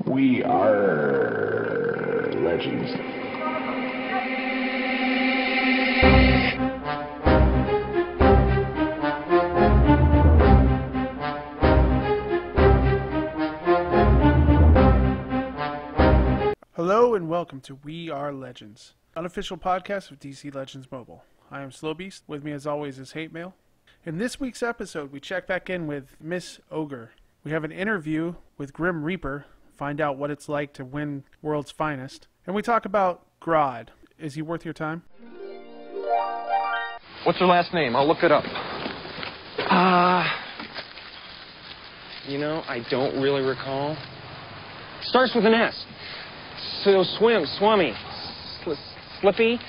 We are legends. Hello and welcome to We Are Legends, unofficial podcast of DC Legends Mobile. I am Slowbeast. With me as always is Hate Mail. In this week's episode, we check back in with Miss Ogre. We have an interview with GrimòᵬOᵬer, find out what it's like to win World's Finest, and we talk about Grodd. Is he worth your time? What's her last name? I'll look it up. You know, I don't really recall. Starts with an S. So swummy, slippy,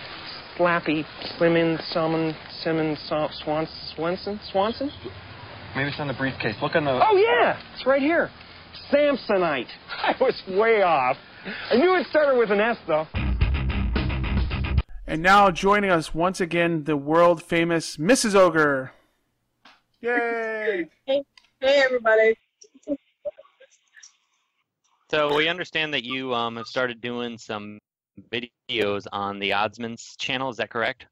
slappy, slimmin, summon, Simmons, Swanson? Maybe it's on the briefcase. Look on the... Oh, yeah! It's right here. Samsonite. I was way off. I knew it started with an S, though. And now joining us once again, the world-famous Mrs. Ogre. Yay! Hey, everybody. So we understand that you have started doing some videos on the Oddsman's channel. Is that correct?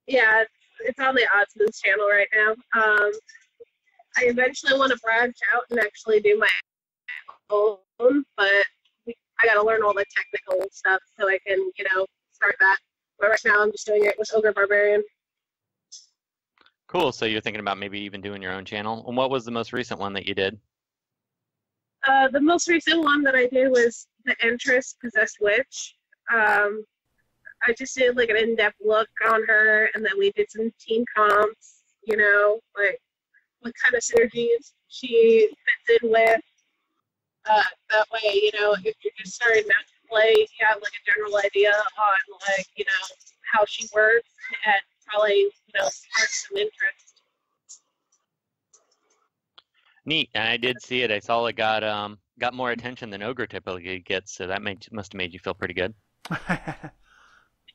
Yeah, it's on the Oddsman's channel right now. I eventually want to branch out and actually do my own, but I got to learn all the technical stuff so I can, start that. But right now I'm just doing it with Ogre Barbarian. Cool. So you're thinking about maybe even doing your own channel. And what was the most recent one that you did? The most recent one that I did was the Entrance Possessed Witch. I just did like an in-depth look on her, and then we did some team comps, like what kind of synergies she fits in with. That way, if you're just starting out to play, you have like a general idea on how she works, and probably, spark some interest. Neat. And I did see it. I saw it got more attention than Ogre typically gets, so that must have made you feel pretty good.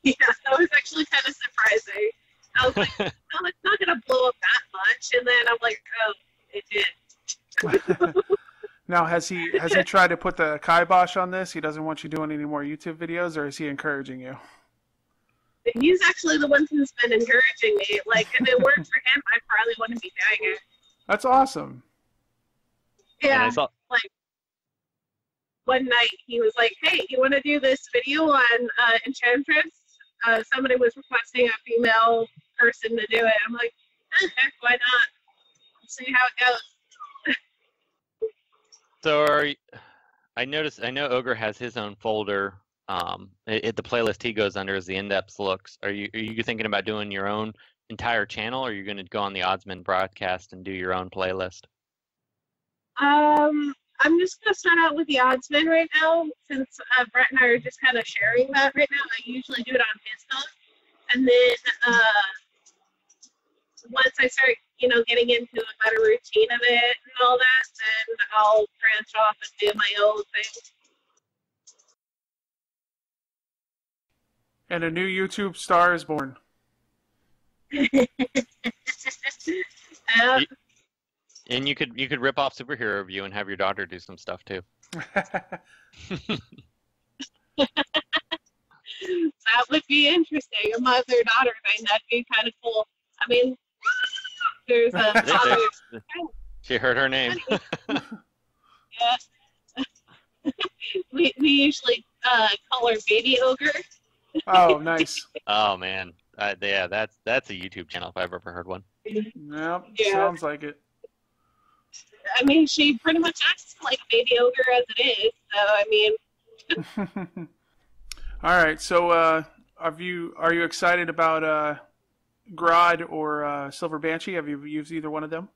Yeah, that was actually kind of surprising. I was like, no, it's not going to blow up that much. And then I'm like, oh, it did. Now, has he tried to put the kibosh on this? He doesn't want you doing any more YouTube videos, or is he encouraging you? He's actually the one who's been encouraging me. Like, if it worked for him, I probably wouldn't be doing it. That's awesome. Yeah, like, one night he was like, hey, you want to do this video on Enchantress? Somebody was requesting a female person to do it. I'm like, heck, why not? We'll see how it goes. So I know Ogre has his own folder. The playlist he goes under is the in-depth looks. Are you thinking about doing your own entire channel, or are you going to go on the Oddsman broadcast and do your own playlist? I'm just going to start out with the Oddsman right now, since Brett and I are just kind of sharing that right now. I usually do it on his phone. And then once I start, getting into a better routine of it and all that, then I'll branch off and do my own thing. And a new YouTube star is born. And you could rip off Superhero Review and have your daughter do some stuff too. That would be interesting. A mother-daughter thing, that'd be kind of cool. I mean, there's a father. She heard her name. Yeah. we usually call her Baby Ogre. Oh, nice. Oh man, yeah, that's a YouTube channel if I've ever heard one. Yep, Yeah. Sounds like it. I mean, she pretty much acts like a baby ogre as it is. So I mean. All right. So, are you excited about Grodd or Silver Banshee? Have you used either one of them?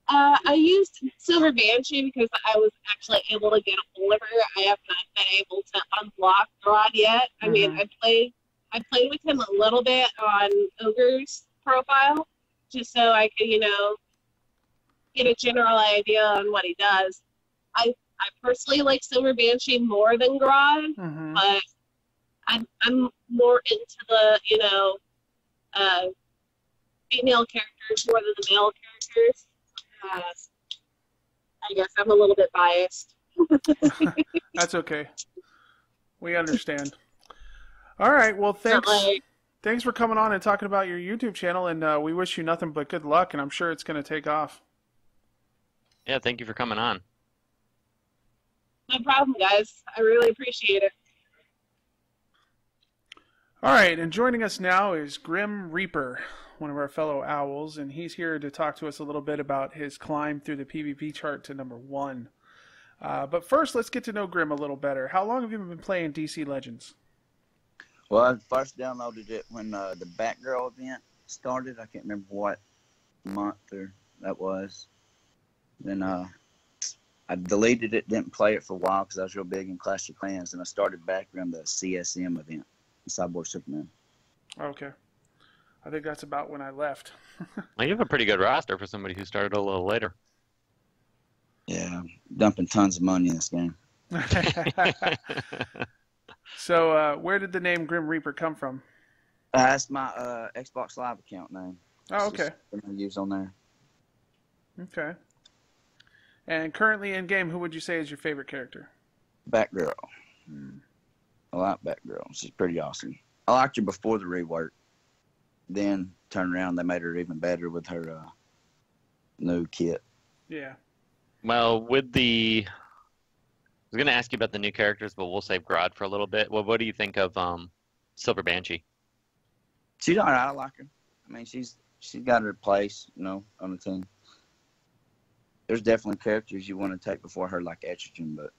I used Silver Banshee because I was actually able to get a hold of her. I have not been able to unblock Grodd yet. I mean, I played with him a little bit on Ogre's profile, just so I could, get a general idea on what he does. I personally like Silver Banshee more than Grodd, but I'm more into the, female characters more than the male characters. I guess I'm a little bit biased. That's okay. We understand. All right. Well, thanks for coming on and talking about your YouTube channel, and we wish you nothing but good luck, and I'm sure it's going to take off. Yeah, thank you for coming on. No problem, guys. I really appreciate it. All right, and joining us now is GrimòᵬOᵬer, one of our fellow owls, and he's here to talk to us a little bit about his climb through the PvP chart to #1. But first, let's get to know Grim a little better. How long have you been playing DC Legends? Well, I first downloaded it when the Batgirl event started. I can't remember what month or that was. Then I deleted it, didn't play it for a while because I was real big in Clash of Clans, and I started back around the CSM event, Cyborg Superman. Okay. I think that's about when I left. Well, you have a pretty good roster for somebody who started a little later. Yeah, dumping tons of money in this game. So, where did the name GrimòᵬOᵬer come from? That's my Xbox Live account name. Oh, okay. It's just I use on there. Okay. And currently in game, who would you say is your favorite character? Batgirl. I like Batgirl. She's pretty awesome. I liked her before the rework. Then turned around, they made her even better with her new kit. Yeah. Well, with the... I was going to ask you about the new characters, but we'll save Grodd for a little bit. Well, what do you think of Silver Banshee? She's all right. I like her. I mean, she's got her place, on the team. There's definitely characters you want to take before her, like Etrigan, but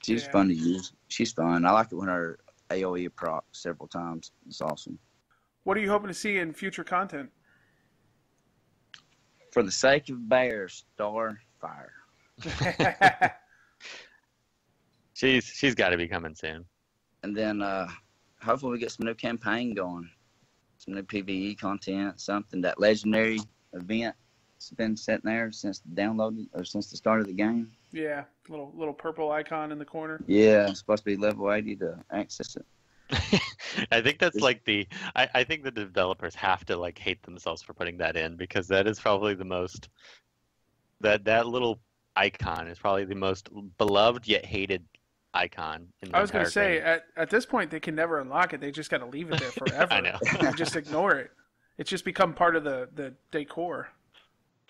she's fun to use. She's fun. I like it when her AoE proc several times. It's awesome. What are you hoping to see in future content? For the sake of bears, Starfire. She's got to be coming soon. And then hopefully we get some new campaign going. Some new PvE content, something. That legendary event has been sitting there since since the start of the game. Yeah, little purple icon in the corner. Yeah, it's supposed to be level 80 to access it. I think that's like I think the developers have to like hate themselves for putting that in, because that is probably the most that little icon is probably the most beloved yet hated icon in the I was going to say, game. at this point, they can never unlock it. They just got to leave it there forever. I know. And just ignore it. It's just become part of the decor.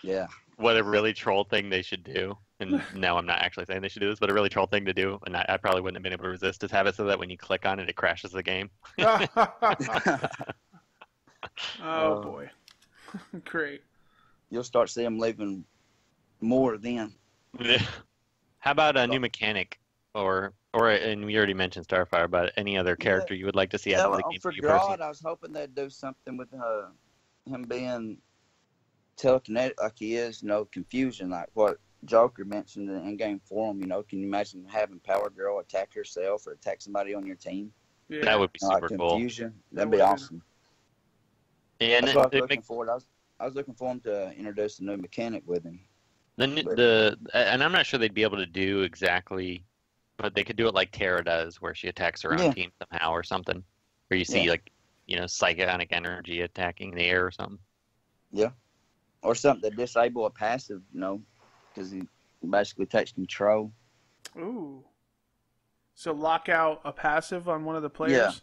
Yeah. What a really troll thing they should do. And no, I'm not actually saying they should do this, but a really troll thing to do, and I probably wouldn't have been able to resist, is have it so that when you click on it, it crashes the game. Oh, boy. Great. You'll start seeing them leaving more then. How about a new mechanic, or and we already mentioned Starfire, but any other character you would like to see out of the game for you personally? Grodd, I was hoping they'd do something with him being telekinetic like he is, confusion, like what Joker mentioned in the in-game forum. Can you imagine having Power Girl attack herself or attack somebody on your team? Yeah. That would be super cool. Confusion. That'd be awesome. And That's what I was looking forward. I was looking for him to introduce a new mechanic with him. And I'm not sure they'd be able to do exactly, but they could do it like Terra does, where she attacks her own team somehow or something, where you see psionic energy attacking the air or something. Yeah, or something to disable a passive, because he basically takes control. Ooh. So lock out a passive on one of the players?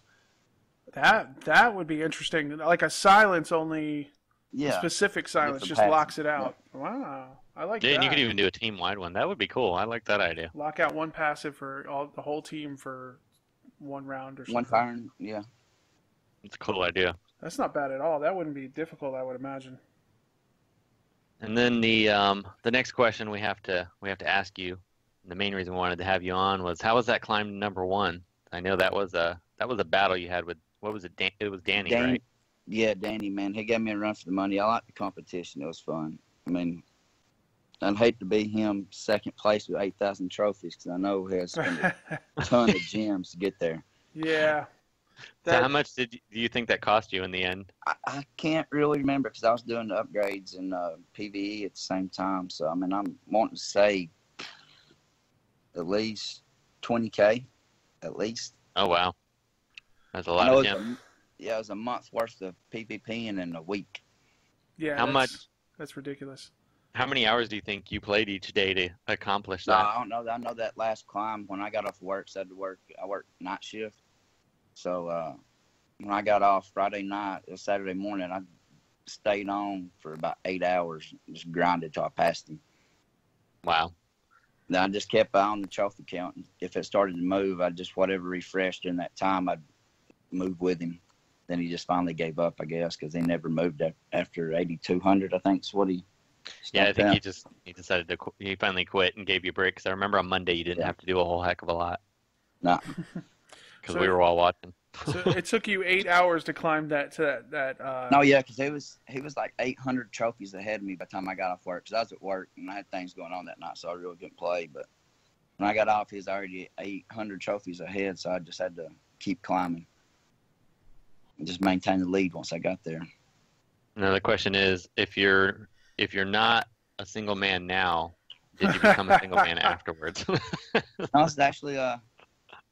Yeah. That would be interesting. Like a silence only. Yeah. Specific silence just locks it out. Yeah. Wow. I like that. Yeah, and you could even do a team-wide one. That would be cool. I like that idea. Lock out one passive for the whole team for one round or something. One turn, yeah. It's a cool idea. That's not bad at all. That wouldn't be difficult, I would imagine. And then the next question we have to ask you, and the main reason we wanted to have you on, was how was that climb to #1? I know that was a battle you had with, what was it? It was Danny, right? Yeah, Danny, man. He gave me a run for the money. I liked the competition. It was fun. I mean, I'd hate to be him second place with 8,000 trophies, because I know he has spent a ton of gems to get there. Yeah. So how much do you think that cost you in the end? I can't really remember, because I was doing the upgrades and PvE at the same time. So, I mean, I'm wanting to say at least 20K, at least. Oh, wow. That's a lot of gems. Yeah, it was a month's worth of PvP in a week. Yeah. How much? That's ridiculous. How many hours do you think you played each day to accomplish No, that? I don't know. I know that last climb when I got off work, said to work. I worked night shift, so when I got off Friday night, it was Saturday morning. I stayed on for about 8 hours, just grinded till I passed him. Wow. Then I just kept on the trophy count. If it started to move, I just whatever refreshed in that time, I'd move with him. Then he just finally gave up, I guess, because he never moved after 8,200. I think is what he. Yeah, I think at. he decided to he finally quit and gave you a break. Because I remember on Monday you didn't have to do a whole heck of a lot. No. Because we were all watching. So it took you 8 hours to climb that. No, yeah, because he was like 800 trophies ahead of me by the time I got off work. Because I was at work and I had things going on that night, so I really couldn't play. But when I got off, he was already 800 trophies ahead, so I just had to keep climbing and just maintain the lead once I got there. Now the question is, if you're not a single man now, did you become a single man afterwards? No, it's actually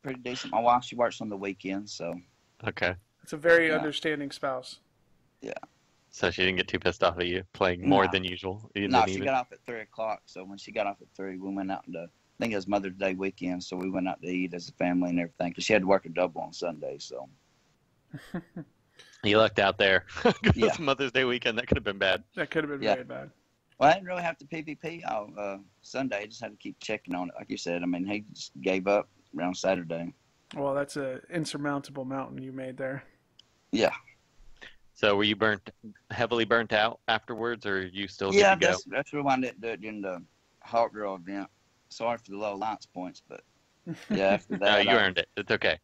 pretty decent. My wife, she works on the weekends, so. Okay. It's a very understanding spouse. Yeah. So she didn't get too pissed off at you playing more than usual? No, she got off at 3 o'clock. So when she got off at 3, we went out I think it was Mother's Day weekend, so we went out to eat as a family and everything. Because she had to work a double on Sunday, so. You lucked out there. Yeah. It's Mother's Day weekend. That could have been bad. That could have been very bad. Well, I didn't really have to PvP all Sunday. I just had to keep checking on it. Like you said, I mean, he just gave up around Saturday. Well, that's an insurmountable mountain you made there. Yeah. So were you heavily burnt out afterwards, or are you still good to go? That's really why I didn't do it during the Hot Girl event. Sorry for the low alliance points, but yeah, after that. No, you earned it. It's okay.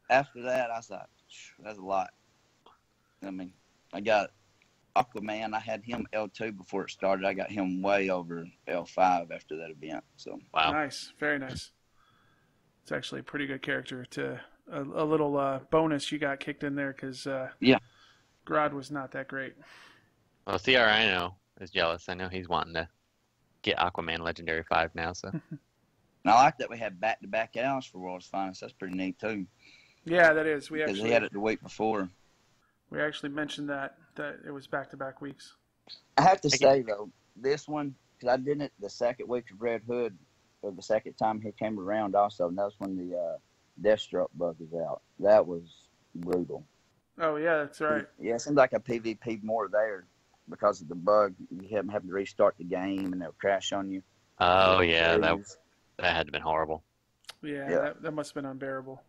After that, I was like, that's a lot. I mean, I got Aquaman. I had him L2 before it started. I got him way over L5 after that event. So wow, nice, very nice. It's actually a pretty good character. A little bonus you got kicked in there because Grodd was not that great. Well, CR I know is jealous. I know he's wanting to get Aquaman Legendary 5 now. So. And I like that we had back-to-back hours for World's Finest. That's pretty neat too. Yeah, that is. Because he had it the week before. We actually mentioned that it was back-to-back weeks. I have to say though, this one, because I did it the second week of Red Hood, or the second time he came around also, and that was when the Deathstroke bug was out. That was brutal. Oh yeah, that's right. Yeah, it seemed like a PvP more there because of the bug. You have to restart the game and they'll crash on you. Oh yeah, that had to have been horrible. Yeah. That must have been unbearable.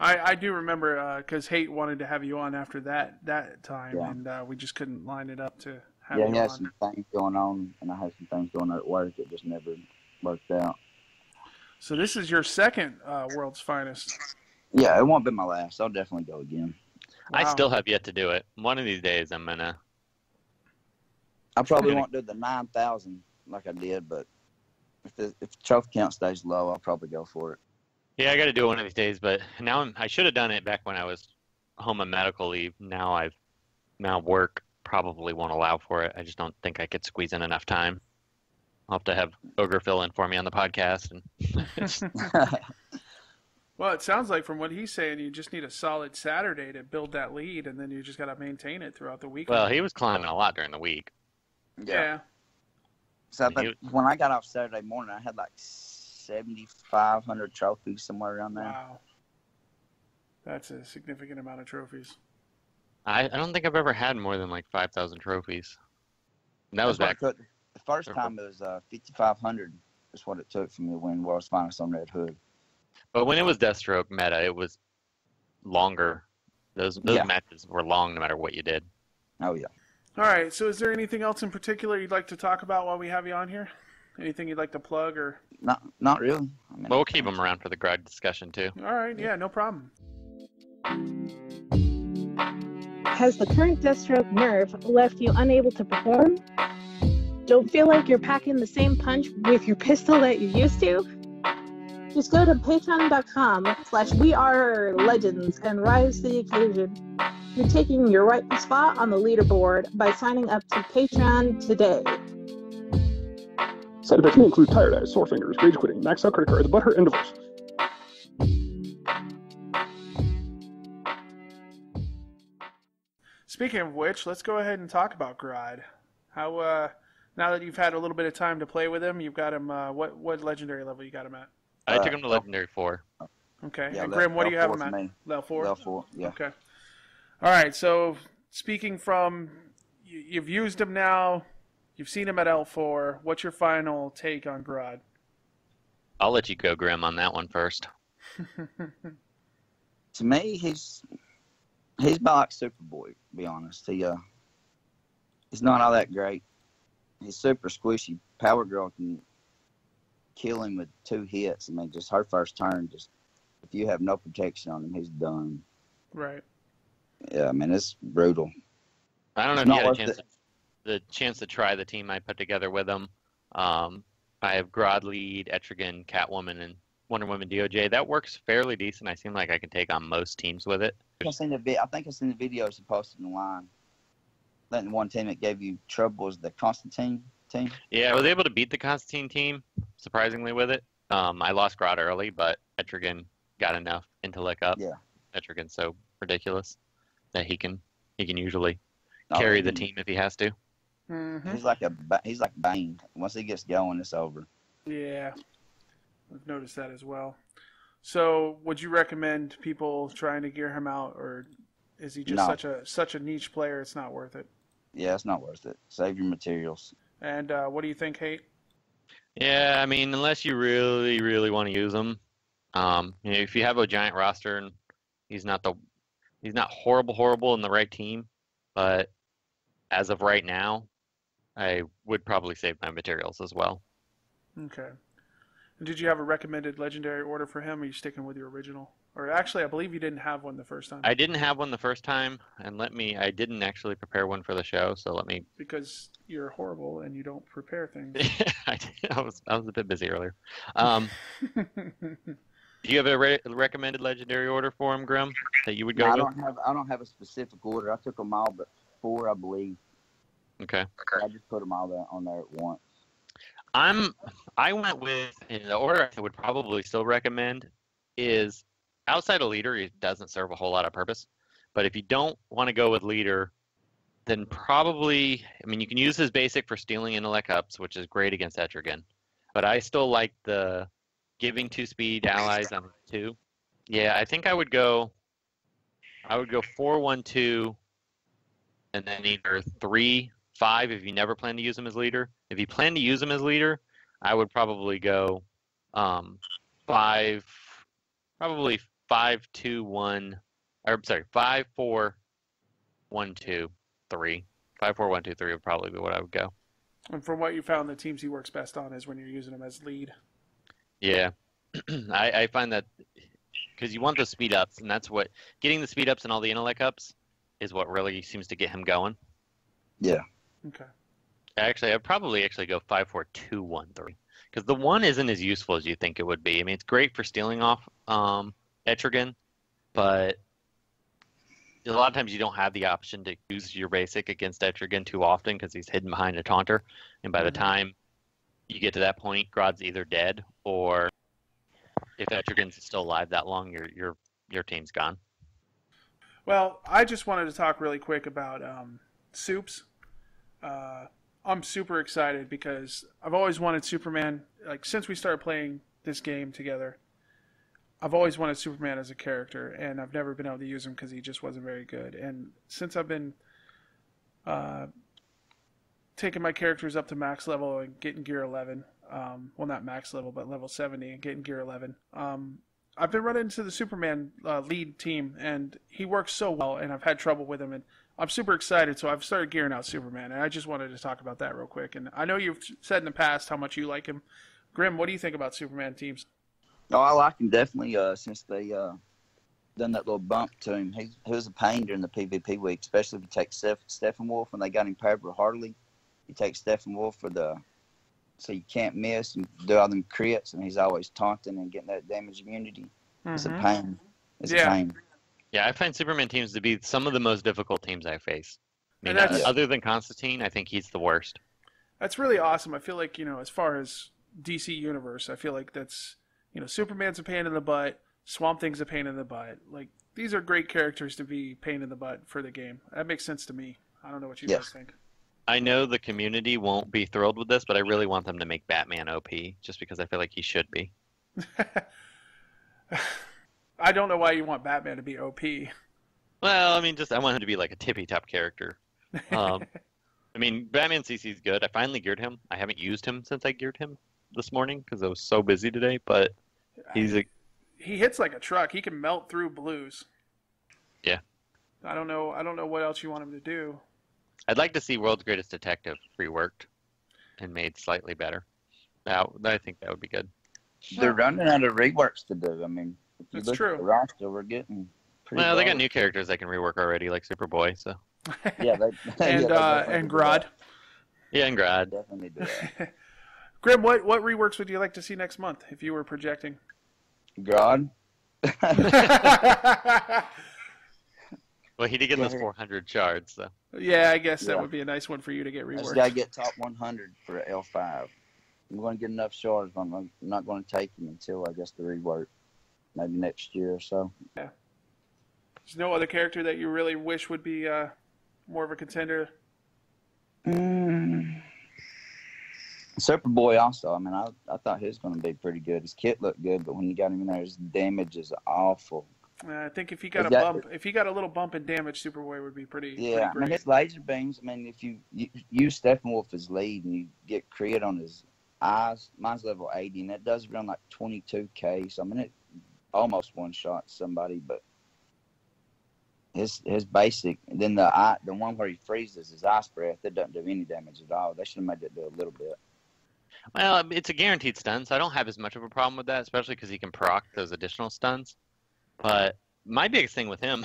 I do remember because Hate wanted to have you on after that time, and we just couldn't line it up to have you on. Yeah, he had some things going on, and I had some things going on at work. It just never worked out. So this is your second World's Finest. Yeah, it won't be my last. I'll definitely go again. Wow. I still have yet to do it. One of these days I'm gonna. I probably won't do the 9,000 like I did, but if the trophy count stays low, I'll probably go for it. Yeah, I got to do it one of these days, but now I should have done it back when I was home on medical leave. Now work probably won't allow for it. I just don't think I could squeeze in enough time. I'll have to have Ogre fill in for me on the podcast. And well, it sounds like from what he's saying, you just need a solid Saturday to build that lead, and then you just got to maintain it throughout the week. Well, he was climbing a lot during the week. Yeah. So when I got off Saturday morning, I had like 7,500 trophies, somewhere around there. Wow. That's a significant amount of trophies. I don't think I've ever had more than like 5,000 trophies. And that was back. The first time it was 5,500 is what it took for me to win World's Finest on Red Hood. But when it was Deathstroke meta, it was longer. Those matches were long no matter what you did. Oh, yeah. All right, so is there anything else in particular you'd like to talk about while we have you on here? Anything you'd like to plug or? Not really. I mean, well, we'll keep them around for the Grodd discussion too. All right, yeah, no problem. Has the current Deathstroke nerf left you unable to perform? Don't feel like you're packing the same punch with your pistol that you used to? Just go to patreon.com/WeRRRLegends and rise to the occasion. You're taking your rightful spot on the leaderboard by signing up to Patreon today. Side effects may include tired eyes, sore fingers, rage quitting, maxed out credit cards, butthurt, and divorce. Speaking of which, let's go ahead and talk about Grodd. How now that you've had a little bit of time to play with him, you've got him. What legendary level you got him at? I took him to legendary 4. Okay. Yeah, And Grim, what do you have him at? me. Level 4. Level 4, yeah. Okay. All right. So speaking from, you've used him now. You've seen him at L4. What's your final take on Grodd? I'll let you go, Grim, on that one first. To me, he's about like Superboy, to be honest. He's not all that great. He's super squishy. Power Girl can kill him with 2 hits. I mean, just her first turn, just if you have no protection on him, he's done. Right. Yeah, I mean, it's brutal. I don't know if you had the chance to try the team I put together with him. I have Grodd lead, Etrigan, Catwoman, and Wonder Woman DOJ. That works fairly decent. I seem like I can take on most teams with it. I think I've seen the videos you posted online. I think the one team that gave you trouble was the Constantine team. Yeah, I was able to beat the Constantine team, surprisingly, with it. I lost Grodd early, but Etrigan got enough intellect up. Yeah. Etrigan's so ridiculous that he can usually carry the team if he has to. Mm-hmm. He's like Bane. Once he gets going, it's over. Yeah. I've noticed that as well. So, would you recommend people trying to gear him out, or is he just such a niche player? It's not worth it. Yeah, it's not worth it. Save your materials. And what do you think, Hate? Yeah, I mean, unless you really, really want to use him, if you have a giant roster and he's not horrible in the right team, but as of right now, I would probably save my materials as well. Okay. And did you have a recommended legendary order for him, or are you sticking with your original? Or actually, I believe you didn't have one the first time. I didn't have one the first time, and I didn't actually prepare one for the show, so let me... Because you're horrible and you don't prepare things. I was a bit busy earlier. Do you have a recommended legendary order for him, Grim, that you would go with? I don't have a specific order. I took them all but 4, I believe. Okay. I just put them all on there at once. I went with, in the order I would probably still recommend is outside of leader, it doesn't serve a whole lot of purpose. But if you don't want to go with leader, then probably, I mean, you can use his basic for stealing intellect ups, which is great against Etrigan. But I still like the giving 2 speed allies on 2. Yeah, I think I would go 4-1-2, and then either 3-5 if you never plan to use him as leader. If you plan to use him as leader, I would probably go 5-4-1-2-3. 5-4-1-2-3 would probably be what I would go. And from what you found, the teams he works best on is when you're using him as lead. Yeah. I find that because you want the speed ups, and that's what getting the speed ups and all the intellect ups is what really seems to get him going. Yeah. Okay. I'd probably go 5-4-2-1-3 because the 1 isn't as useful as you think it would be. I mean, it's great for stealing off Etrigan, but a lot of times you don't have the option to use your basic against Etrigan too often because he's hidden behind a taunter, and by the time you get to that point, Grodd's either dead or if Etrigan's still alive that long, your team's gone. Well, I just wanted to talk really quick about Soups. I'm super excited because I've always wanted Superman. Like, since we started playing this game together, I've always wanted Superman as a character, and I've never been able to use him because he just wasn't very good. And since I've been taking my characters up to max level and getting gear 11, well, not max level, but level 70 and getting gear 11, I've been running into the Superman lead team, and he works so well, and I've had trouble with him, and I'm super excited, so I've started gearing out Superman, and I just wanted to talk about that real quick. And I know you've said in the past how much you like him. Grim, what do you think about Superman teams? Oh, I like him definitely since they done that little bump to him. He was a pain during the PvP week, especially if you take Steppenwolf when they got him paired with Harley. You take Steppenwolf so you can't miss and do all them crits, and he's always taunting and getting that damage immunity. It's a pain. It's a pain. Yeah, I find Superman teams to be some of the most difficult teams I face. I mean, other than Constantine, I think he's the worst. That's really awesome. I feel like, as far as DC Universe, I feel like that's, Superman's a pain in the butt, Swamp Thing's a pain in the butt. Like, these are great characters to be pain in the butt for the game. That makes sense to me. I don't know what you guys think. I know the community won't be thrilled with this, but I really want them to make Batman OP, just because I feel like he should be. I don't know why you want Batman to be OP. Well, I mean, I want him to be like a tippy-top character. I mean, Batman CC is good. I finally geared him. I haven't used him since I geared him this morning because I was so busy today, but he hits like a truck. He can melt through blues. Yeah. I don't know what else you want him to do. I'd like to see World's Greatest Detective reworked and made slightly better. Now, I think that would be good. They're running out of reworks to do. I mean, if you That's look true. at the roster, we're getting pretty Well, they got close. new characters they can rework already, like Superboy, so. Yeah, and Grodd. Yeah, and Grodd. Definitely do that. Grim, what reworks would you like to see next month if you were projecting? Grodd. Well, he did get those 400 shards, so. Yeah, I guess that would be a nice one for you to get I just reworked. got to get top 100 for L5. I'm going to get enough shards, but I'm not going to take him until I guess the rework. Maybe next year or so. Yeah. There's no other character that you really wish would be more of a contender? Superboy also. I mean, I thought he was going to be pretty good. His kit looked good, but when you got him in there, his damage is awful. I think if he got a little bump in damage, Superboy would be pretty. Yeah, pretty I mean, his laser beams. I mean, if you use Steppenwolf as lead and you get crit on his eyes, mine's level 80, and that does run like 22k. So I mean, it almost one shot somebody, but his basic. And then the one where he freezes his ice breath, that doesn't do any damage at all. They should have made it do a little bit. Well, it's a guaranteed stun, so I don't have as much of a problem with that, especially because he can proc those additional stuns. But my biggest thing with him,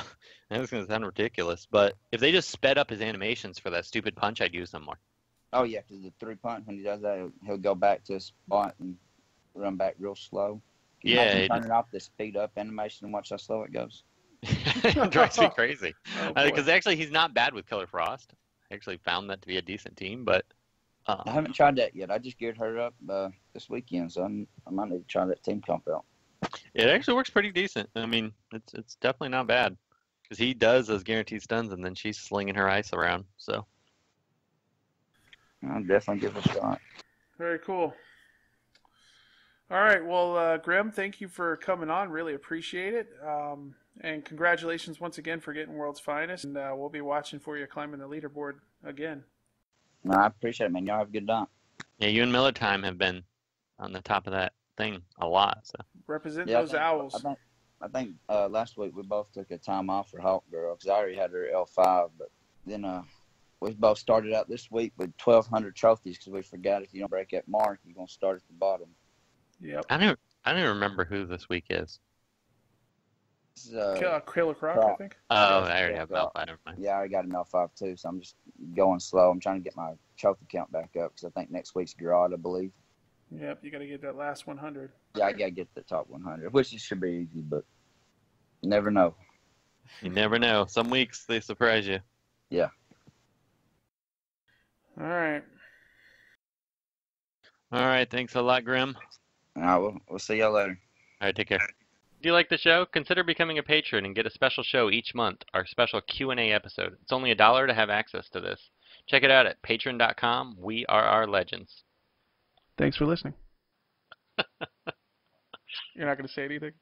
and this is going to sound ridiculous, but if they just sped up his animations for that stupid punch, I'd use them more. Oh, yeah, because the 3-punch, when he does that, he'll go back to his spot and run back real slow. Yeah. Turn it off the speed up animation and watch how slow it goes. It drives me crazy. Oh, Because actually, he's not bad with Killer Frost. I actually found that to be a decent team, but... I haven't tried that yet. I just geared her up this weekend, so I might need to try that team comp out. It actually works pretty decent. I mean, it's definitely not bad. Because he does those guaranteed stuns, and then she's slinging her ice around, so... I'll definitely give it a shot. Very cool. All right, well, Grim, thank you for coming on. Really appreciate it. And congratulations once again for getting World's Finest. And we'll be watching for you climbing the leaderboard again. No, I appreciate it, man. Y'all have a good night. Yeah, you and Miller Time have been on the top of that thing a lot, so... Represent those owls. I think last week we both took a time off for Hawk Girl because I already had her L5, but then we both started out this week with 1,200 trophies because we forgot if you don't break that mark, you're going to start at the bottom. Yep. I don't even remember who this week is. This is, Killer Croc, I think. Oh, I already have L5. Never mind. Yeah, I already got an L5 too, so I'm just going slow. I'm trying to get my trophy count back up because I think next week's Grodd, I believe. Yep, you got to get that last 100. Yeah, I got to get the top 100, which it should be easy, but you never know. You never know. Some weeks they surprise you. Yeah. All right. All right, thanks a lot, Grim. All right, we'll see y'all later. All right, take care. Do you like the show? Consider becoming a patron and get a special show each month, our special Q&A episode. It's only $1 to have access to this. Check it out at patreon.com, WeRRRLegends. Thanks for listening. You're not going to say anything?